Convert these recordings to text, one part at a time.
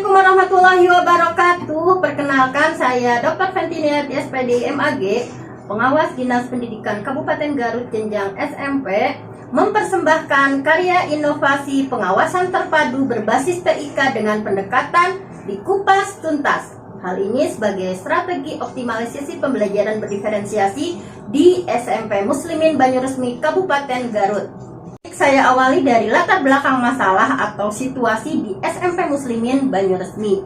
Assalamualaikum warahmatullahi wabarakatuh. Perkenalkan, saya Dr. Fentiniat SPD MAG, Pengawas Dinas Pendidikan Kabupaten Garut jenjang SMP, mempersembahkan karya inovasi pengawasan terpadu berbasis TIK dengan pendekatan dikupas tuntas. Hal ini sebagai strategi optimalisasi pembelajaran berdiferensiasi di SMP Muslimin Banyuresmi Kabupaten Garut. Saya awali dari latar belakang masalah atau situasi di SMP Muslimin Banyuresmi.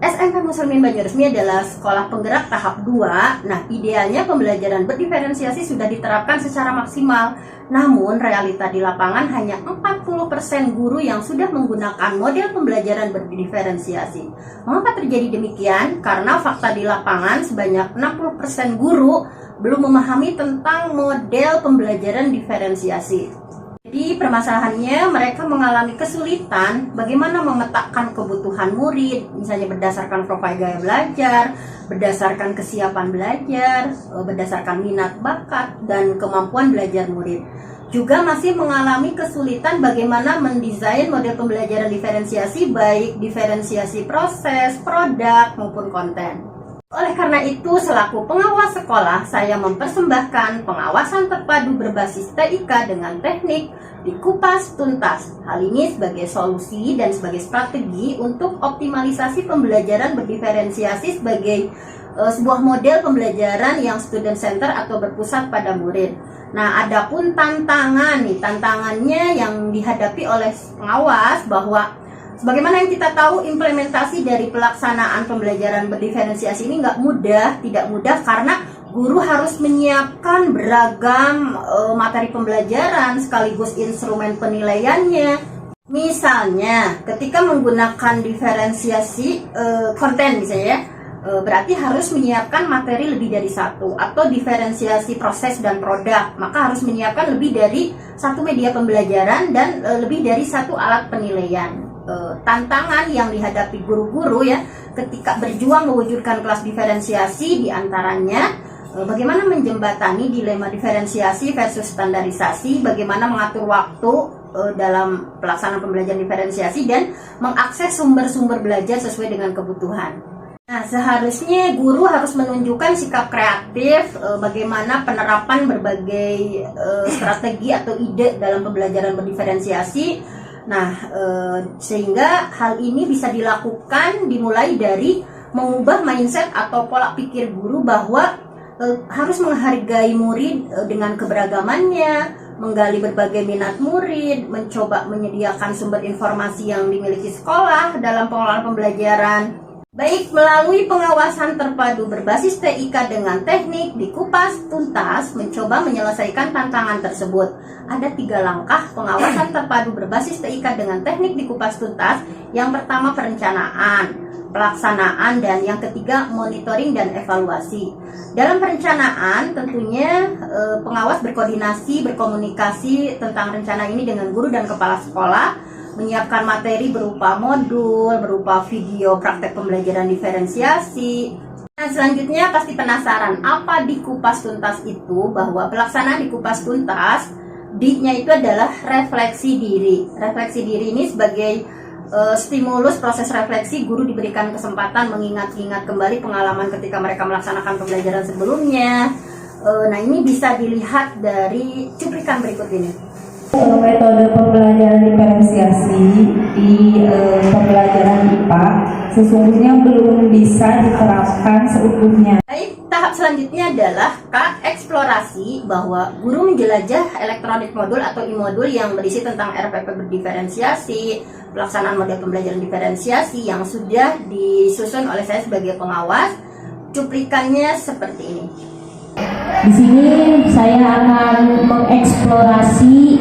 SMP Muslimin Banyuresmi adalah sekolah penggerak tahap 2. Nah, idealnya pembelajaran berdiferensiasi sudah diterapkan secara maksimal. Namun, realita di lapangan hanya 40% guru yang sudah menggunakan model pembelajaran berdiferensiasi. Mengapa terjadi demikian? Karena fakta di lapangan sebanyak 60% guru belum memahami tentang model pembelajaran diferensiasi. Jadi permasalahannya mereka mengalami kesulitan bagaimana memetakan kebutuhan murid, misalnya berdasarkan profil gaya belajar, berdasarkan kesiapan belajar, berdasarkan minat bakat, dan kemampuan belajar murid. Juga masih mengalami kesulitan bagaimana mendesain model pembelajaran diferensiasi, baik diferensiasi proses, produk, maupun konten. Oleh karena itu, selaku pengawas sekolah, saya mempersembahkan pengawasan terpadu berbasis TIK dengan teknik dikupas tuntas. Hal ini sebagai solusi dan sebagai strategi untuk optimalisasi pembelajaran berdiferensiasi sebagai sebuah model pembelajaran yang student center atau berpusat pada murid. Nah, adapun tantangannya yang dihadapi oleh pengawas bahwa sebagaimana yang kita tahu, implementasi dari pelaksanaan pembelajaran berdiferensiasi ini tidak mudah karena guru harus menyiapkan beragam materi pembelajaran sekaligus instrumen penilaiannya. Misalnya, ketika menggunakan diferensiasi konten misalnya, berarti harus menyiapkan materi lebih dari satu, atau diferensiasi proses dan produk, maka harus menyiapkan lebih dari satu media pembelajaran dan lebih dari satu alat penilaian. Tantangan yang dihadapi guru-guru ya ketika berjuang mewujudkan kelas diferensiasi diantaranya bagaimana menjembatani dilema diferensiasi versus standarisasi, bagaimana mengatur waktu dalam pelaksanaan pembelajaran diferensiasi, dan mengakses sumber-sumber belajar sesuai dengan kebutuhan. Nah, seharusnya guru harus menunjukkan sikap kreatif bagaimana penerapan berbagai strategi atau ide dalam pembelajaran berdiferensiasi. Nah, sehingga hal ini bisa dilakukan dimulai dari mengubah mindset atau pola pikir guru bahwa harus menghargai murid dengan keberagamannya, menggali berbagai minat murid, mencoba menyediakan sumber informasi yang dimiliki sekolah dalam pengelolaan pembelajaran. Baik melalui pengawasan terpadu berbasis TIK dengan teknik dikupas tuntas, mencoba menyelesaikan tantangan tersebut. Ada 3 langkah pengawasan terpadu berbasis TIK dengan teknik dikupas tuntas. Yang pertama perencanaan, pelaksanaan, dan yang ketiga monitoring dan evaluasi. Dalam perencanaan tentunya pengawas berkoordinasi, berkomunikasi tentang rencana ini dengan guru dan kepala sekolah, menyiapkan materi berupa modul, berupa video praktek pembelajaran diferensiasi. Nah, selanjutnya pasti penasaran apa dikupas tuntas itu, bahwa pelaksanaan dikupas tuntas D-nya itu adalah refleksi diri. Refleksi diri ini sebagai stimulus proses refleksi, guru diberikan kesempatan mengingat-ingat kembali pengalaman ketika mereka melaksanakan pembelajaran sebelumnya. Nah, ini bisa dilihat dari cuplikan berikut ini. Metode pembelajaran diferensiasi di pembelajaran IPA sesungguhnya belum bisa diterapkan seutuhnya. Baik, tahap selanjutnya adalah eksplorasi, bahwa guru menjelajah elektronik modul atau e-modul yang berisi tentang RPP berdiferensiasi, pelaksanaan model pembelajaran diferensiasi yang sudah disusun oleh saya sebagai pengawas. Cuplikannya seperti ini. Di sini saya akan mengeksplorasi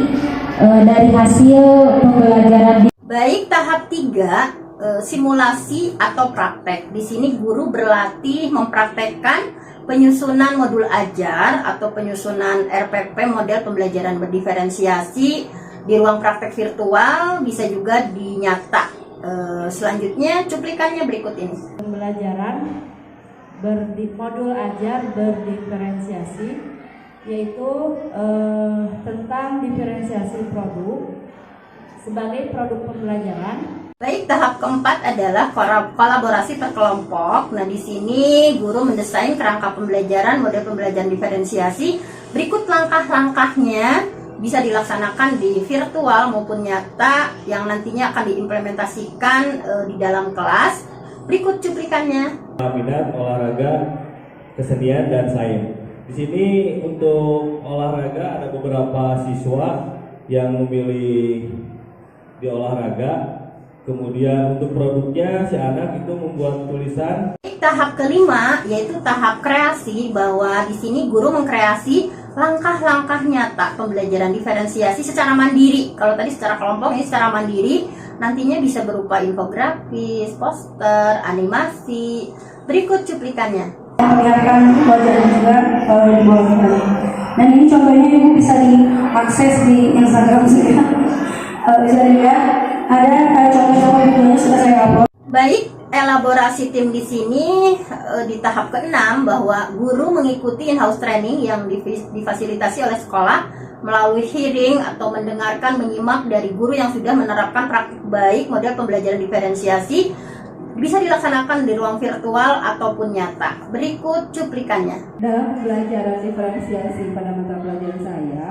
dari hasil pembelajaran. Baik, tahap 3, simulasi atau praktek. Di sini guru berlatih mempraktekkan penyusunan modul ajar atau penyusunan RPP model pembelajaran berdiferensiasi di ruang praktek virtual, bisa juga di nyata. Selanjutnya cuplikannya berikut ini. Pembelajaran modul ajar berdiferensiasi, yaitu tentang diferensiasi produk sebagai produk pembelajaran. Baik, tahap keempat adalah kolaborasi per kelompok. Nah, di sini guru mendesain kerangka pembelajaran, model pembelajaran diferensiasi. Berikut langkah-langkahnya bisa dilaksanakan di virtual maupun nyata yang nantinya akan diimplementasikan di dalam kelas. Berikut cuplikannya. Minat, olahraga, kesenian, dan sains. Di sini untuk olahraga ada beberapa siswa yang memilih di olahraga. Kemudian untuk produknya si anak itu membuat tulisan. Tahap kelima yaitu tahap kreasi, bahwa di sini guru mengkreasi langkah-langkah nyata pembelajaran diferensiasi secara mandiri. Kalau tadi secara kelompok, ini secara mandiri. Nantinya bisa berupa infografis, poster, animasi. Berikut cuplikannya. Memperlihatkan wajahnya juga di bawah ini. Dan ini contohnya ibu bisa diakses di Instagram sih. Bisa dilihat ada contoh-contoh videonya sudah saya upload. Baik, elaborasi tim di sini di tahap ke-6 bahwa guru mengikuti in-house training yang difasilitasi oleh sekolah melalui hearing atau mendengarkan, menyimak dari guru yang sudah menerapkan praktik baik model pembelajaran diferensiasi, bisa dilaksanakan di ruang virtual ataupun nyata. Berikut cuplikannya. Dalam pembelajaran diferensiasi pada mata pelajaran saya,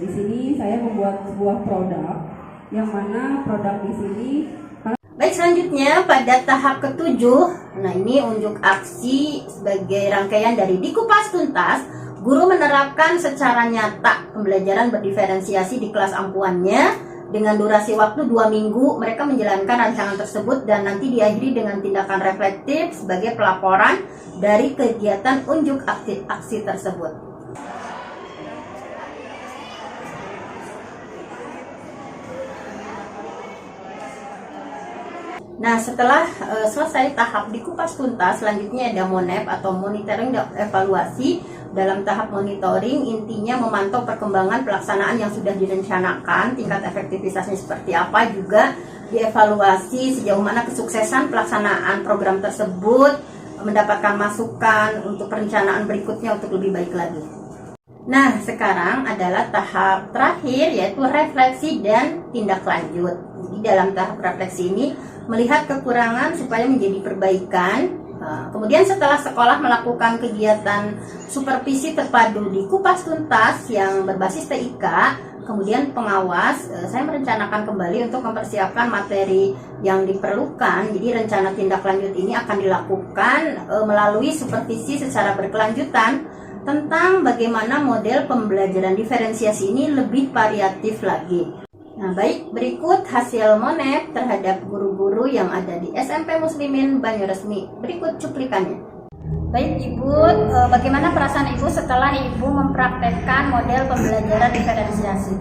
di sini saya membuat sebuah produk yang mana produk di sini. Baik, selanjutnya pada tahap ke-7, nah ini unjuk aksi sebagai rangkaian dari Dikupas Tuntas. Guru menerapkan secara nyata pembelajaran berdiferensiasi di kelas ampuannya dengan durasi waktu 2 minggu. Mereka menjalankan rancangan tersebut dan nanti diakhiri dengan tindakan reflektif sebagai pelaporan dari kegiatan unjuk aksi tersebut. Nah, setelah selesai tahap Dikupas Tuntas, selanjutnya ada MONEP atau monitoring dan evaluasi. Dalam tahap monitoring, intinya memantau perkembangan pelaksanaan yang sudah direncanakan, tingkat efektivitasnya seperti apa, juga dievaluasi sejauh mana kesuksesan pelaksanaan program tersebut, mendapatkan masukan untuk perencanaan berikutnya untuk lebih baik lagi. Nah, sekarang adalah tahap terakhir, yaitu refleksi dan tindak lanjut. Jadi dalam tahap refleksi ini, melihat kekurangan supaya menjadi perbaikan. Kemudian setelah sekolah melakukan kegiatan supervisi terpadu di Kupas Tuntas yang berbasis TIK, kemudian pengawas, saya merencanakan kembali untuk mempersiapkan materi yang diperlukan. Jadi rencana tindak lanjut ini akan dilakukan melalui supervisi secara berkelanjutan tentang bagaimana model pembelajaran diferensiasi ini lebih variatif lagi. Nah, baik, berikut hasil MONEP terhadap guru-guru yang ada di SMP Muslimin Banyuresmi. Berikut cuplikannya. Baik Ibu, bagaimana perasaan Ibu setelah Ibu mempraktekkan model pembelajaran diferensiasi?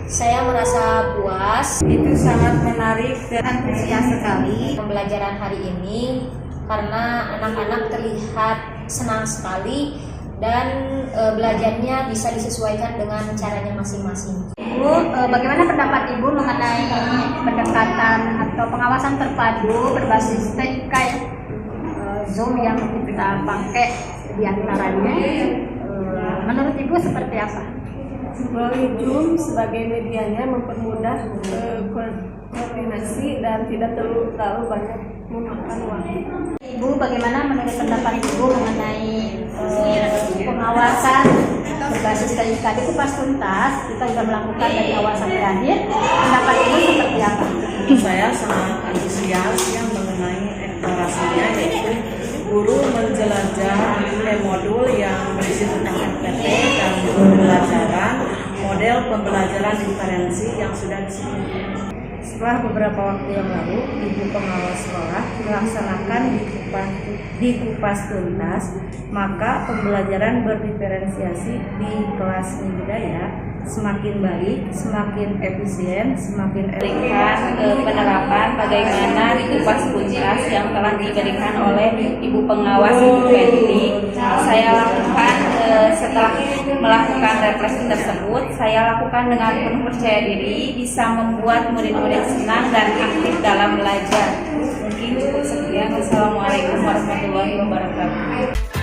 Saya merasa puas, Itu sangat menarik dan antusias sekali pembelajaran hari ini karena anak-anak terlihat senang sekali dan belajarnya bisa disesuaikan dengan caranya masing-masing. Ibu, bagaimana pendapat Ibu mengenai pendekatan atau pengawasan terpadu berbasis TIK Zoom yang kita pakai di antaranya? Menurut Ibu seperti apa? melalui Zoom sebagai medianya mempermudah koordinasi dan tidak terlalu banyak memakan waktu. Ibu, bagaimana menurut pendapat Ibu mengenai pengawasan berbasis TIK di Kupas Tuntas? Kita sudah melakukan dari awal sampai akhir. Pendapat Ibu seperti apa? Saya sangat antusias yang mengenai eksplorasinya, yaitu guru menjelajah modul yang berisi tentang FPT dan pembelajaran model pembelajaran diferensi yang sudah disebutkan. Setelah beberapa waktu yang lalu, Ibu pengawas sekolah melaksanakan di Kupas Tuntas, maka pembelajaran berdiferensiasi di kelas budaya semakin baik, semakin efisien, semakin berikan penerapan bagaimana di Kupas Tuntas yang telah diberikan oleh Ibu Pengawas Ibu Fetri. Saya lakukan setelah melakukan refleksi tersebut, saya lakukan dengan penuh percaya diri, bisa membuat murid-murid senang dan aktif dalam belajar. Mungkin cukup sekian. Wassalamualaikum warahmatullahi wabarakatuh.